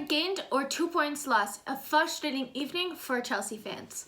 point gained or 2 points lost. A frustrating evening for Chelsea fans.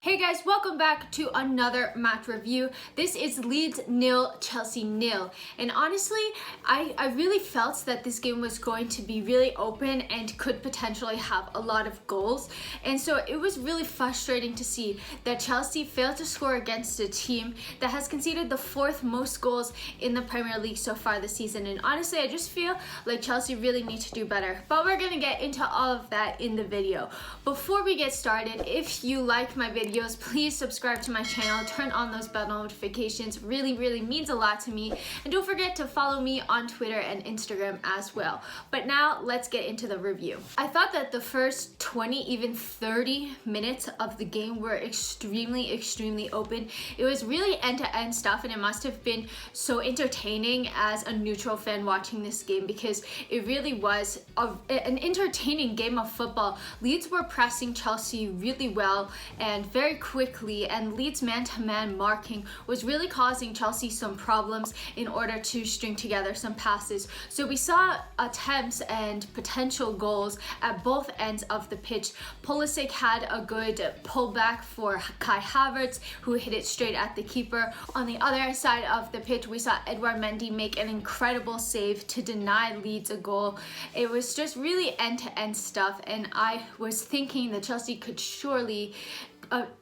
Hey guys, welcome back to another match review. This is Leeds 0, Chelsea 0. And honestly, I really felt that this game was going to be really open and could potentially have a lot of goals. And so it was really frustrating to see that Chelsea failed to score against a team that has conceded the 4th most goals in the Premier League so far this season. And honestly, I just feel like Chelsea really need to do better. But we're going to get into all of that in the video. Before we get started, if you like my videos, please subscribe to my channel, turn on those bell notifications. Really means a lot to me. And don't forget to follow me on Twitter and Instagram as well. But now let's get into the review. I thought that the first 20, even 30 minutes of the game were extremely open. It was really end-to-end stuff, and it must have been so entertaining as a neutral fan watching this game, because it really was an entertaining game of football. Leeds were pressing Chelsea really well and very quickly, and Leeds man-to-man marking was really causing Chelsea some problems in order to string together some passes. So we saw attempts and potential goals at both ends of the pitch. Pulisic had a good pullback for Kai Havertz, who hit it straight at the keeper. On the other side of the pitch, we saw Edouard Mendy make an incredible save to deny Leeds a goal. It was just really end-to-end stuff, and I was thinking that Chelsea could surely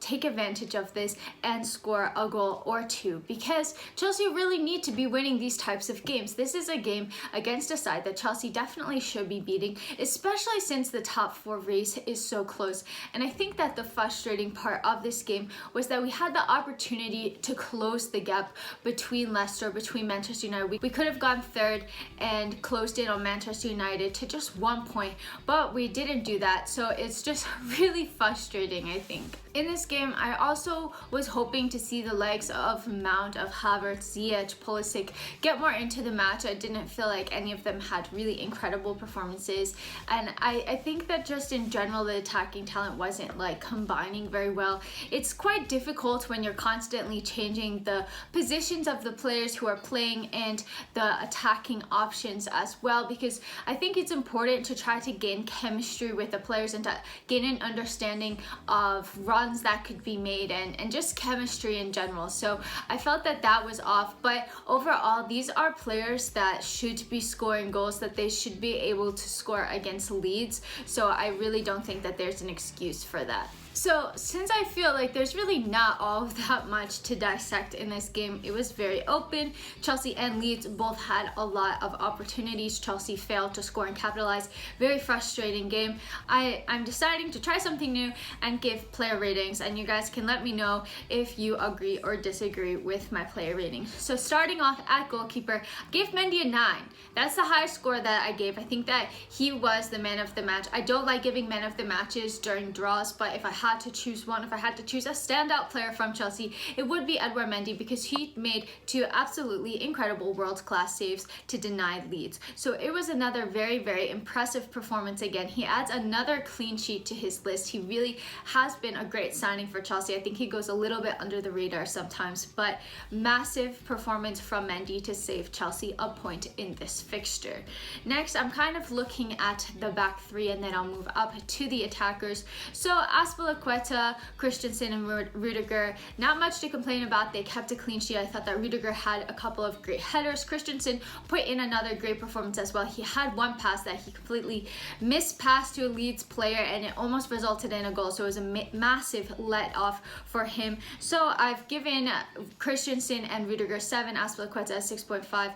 take advantage of this and score a goal or two, because Chelsea really need to be winning these types of games. This is a game against a side that Chelsea definitely should be beating, especially since the top 4 race is so close. And I think that the frustrating part of this game was that we had the opportunity to close the gap between Leicester, between Manchester United. We could have gone third and closed in on Manchester United to just 1 point, but we didn't do that. So it's just really frustrating, I think. In this game, I also was hoping to see the legs of Mount, of Havertz, Ziyech, Pulisic get more into the match. I didn't feel like any of them had really incredible performances, and I think that just in general the attacking talent wasn't like combining very well. It's quite difficult when you're constantly changing the positions of the players who are playing and the attacking options as well, because I think it's important to try to gain chemistry with the players and to gain an understanding of runs that could be made and just chemistry in general. So I felt that that was off, but overall these are players that should be scoring goals, that they should be able to score against Leeds. So I really don't think that there's an excuse for that. So since I feel like there's really not all that much to dissect in this game, it was very open. Chelsea and Leeds both had a lot of opportunities. Chelsea failed to score and capitalize. Very frustrating game. I'm deciding to try something new and give player ratings, and you guys can let me know if you agree or disagree with my player rating. So starting off at goalkeeper, I gave Mendy a 9. That's the highest score that I gave. I think that he was the man of the match. I don't like giving man of the matches during draws, but if I had to choose one, if I had to choose a standout player from Chelsea, it would be Edouard Mendy, because he made 2 absolutely incredible world-class saves to deny Leeds. So it was another very impressive performance again. He adds another clean sheet to his list. He really has been a great signing for Chelsea. I think he goes a little bit under the radar sometimes, but massive performance from Mendy to save Chelsea a point in this fixture. Next, I'm kind of looking at the back 3, and then I'll move up to the attackers. So Azpilicueta, Christensen, and Rudiger, not much to complain about. They kept a clean sheet. I thought that Rudiger had a couple of great headers. Christensen put in another great performance as well. He had one pass that he completely mispassed to a Leeds player, and it almost resulted in a goal. So it was a massive let off for him. So I've given Christensen and Rudiger 7, Azpilicueta 6.5.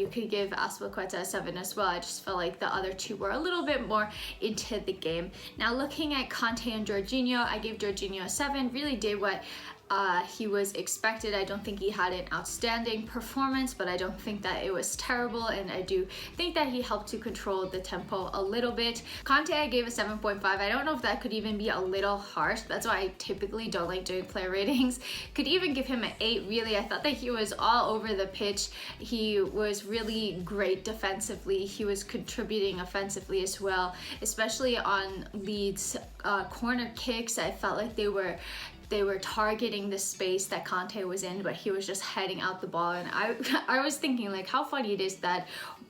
You could give Azpilicueta a 7 as well. I just felt like the other 2 were a little bit more into the game. Now looking at Conte and Jorginho, I gave Jorginho a 7. Really did what he was expected. I don't think he had an outstanding performance, but I don't think that it was terrible, and I do think that he helped to control the tempo a little bit. Conte, I gave a 7.5. I don't know if that could even be a little harsh. That's why I typically don't like doing player ratings. Could even give him an 8, really. I thought that he was all over the pitch. He was really great defensively. He was contributing offensively as well, especially on Leeds' corner kicks. I felt like they were they were targeting the space that Conte was in, but he was just heading out the ball. And I was thinking, like, how funny it is that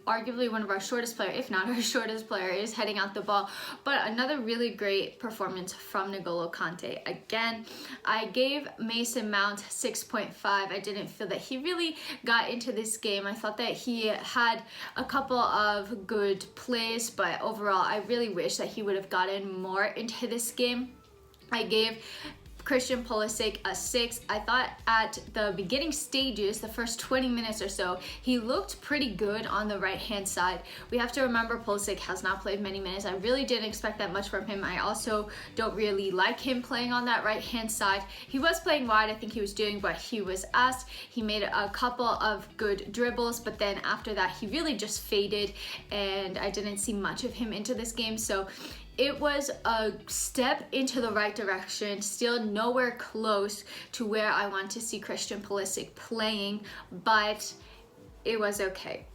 arguably one of our shortest player, if not our shortest player, is heading out the ball. But another really great performance from N'Golo Kante. Again, I gave Mason Mount 6.5. I didn't feel that he really got into this game. I thought that he had a couple of good plays, but overall I really wish that he would have gotten more into this game. I gave Christian Pulisic a 6. I thought at the beginning stages, the first 20 minutes or so, he looked pretty good on the right hand side. We have to remember Pulisic has not played many minutes. I really didn't expect that much from him. I also don't really like him playing on that right hand side. He was playing wide, I think he was doing what he was asked. He made a couple of good dribbles, but then after that he really just faded and I didn't see much of him into this game. So it was a step into the right direction, still nowhere close to where I want to see Christian Pulisic playing, but it was okay.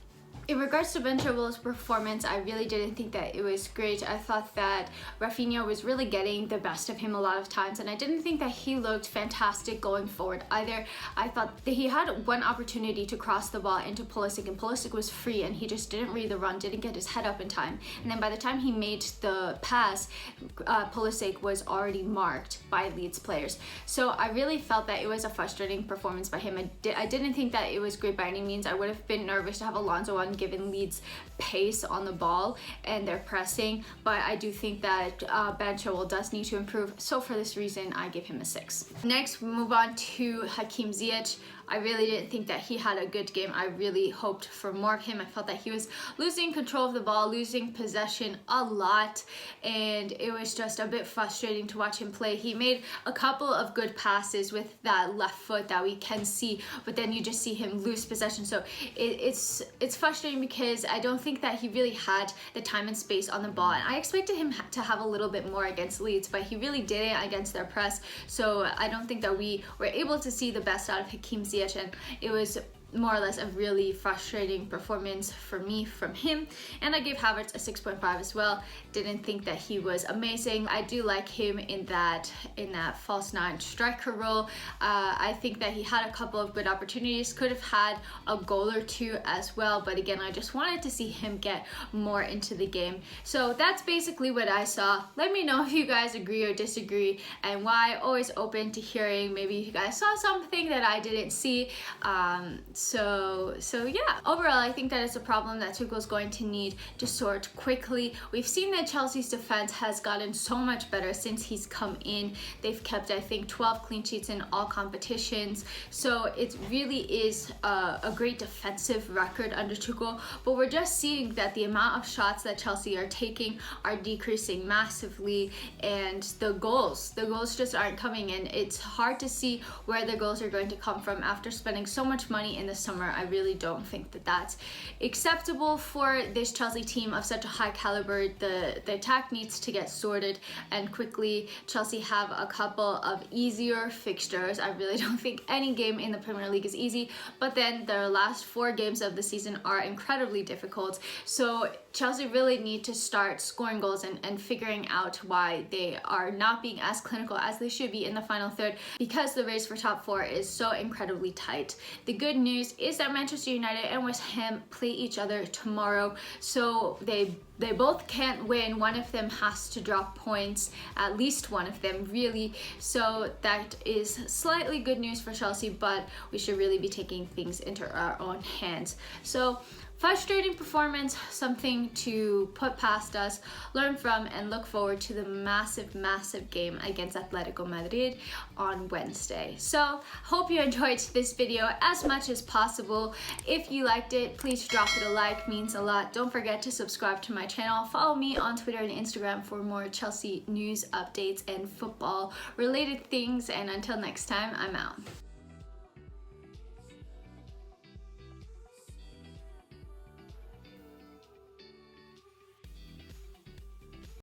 In regards to Ben Chilwell's performance, I really didn't think that it was great. I thought that Rafinha was really getting the best of him a lot of times, and I didn't think that he looked fantastic going forward either. I thought that he had one opportunity to cross the ball into Pulisic, and Pulisic was free, and he just didn't read the run, didn't get his head up in time. And then by the time he made the pass, Pulisic was already marked by Leeds players. So I really felt that it was a frustrating performance by him. I didn't think that it was great by any means. I would have been nervous to have Alonso on given Leeds pace on the ball and their pressing, but I do think that Ben Chilwell does need to improve, so for this reason I give him a 6. Next we move on to Hakim Ziyech. I really didn't think that he had a good game. I really hoped for more of him. I felt that he was losing control of the ball, losing possession a lot, and it was just a bit frustrating to watch him play. He made a couple of good passes with that left foot that we can see, but then you just see him lose possession. So it's frustrating because I don't think that he really had the time and space on the ball, and I expected him to have a little bit more against Leeds, but he really didn't against their press. So I don't think that we were able to see the best out of Hakim Ziyech, and it was more or less a really frustrating performance for me from him. And I gave Havertz a 6.5 as well. Didn't think that he was amazing. I do like him in that false nine striker role. I think that he had a couple of good opportunities, could have had a goal or two as well, but again, I just wanted to see him get more into the game. So that's basically what I saw. Let me know if you guys agree or disagree and why. Always open to hearing. Maybe you guys saw something that I didn't see. So yeah, overall I think that it's a problem that Tuchel's going to need to sort quickly. We've seen that Chelsea's defense has gotten so much better since he's come in. They've kept, I think, 12 clean sheets in all competitions, so it really is a great defensive record under Tuchel, but we're just seeing that the amount of shots that Chelsea are taking are decreasing massively, and the goals just aren't coming in. It's hard to see where the goals are going to come from after spending so much money in the summer. I really don't think that that's acceptable for this Chelsea team of such a high caliber. The attack needs to get sorted and quickly. Chelsea have a couple of easier fixtures. I really don't think any game in the Premier League is easy, but then their last 4 games of the season are incredibly difficult. So Chelsea really need to start scoring goals and figuring out why they are not being as clinical as they should be in the final third, because the race for top 4 is so incredibly tight. The good news is that Manchester United and West Ham play each other tomorrow, so they both can't win. One of them has to drop points, at least one of them really. So that is slightly good news for Chelsea, but we should really be taking things into our own hands. So frustrating performance, something to put past us, learn from, and look forward to the massive game against Atletico Madrid on Wednesday. So hope you enjoyed this video as much as possible. If you liked it, please drop it a like, means a lot. Don't forget to subscribe to my channel. Follow me on Twitter and Instagram for more Chelsea news, updates, and football related things. And until next time, I'm out.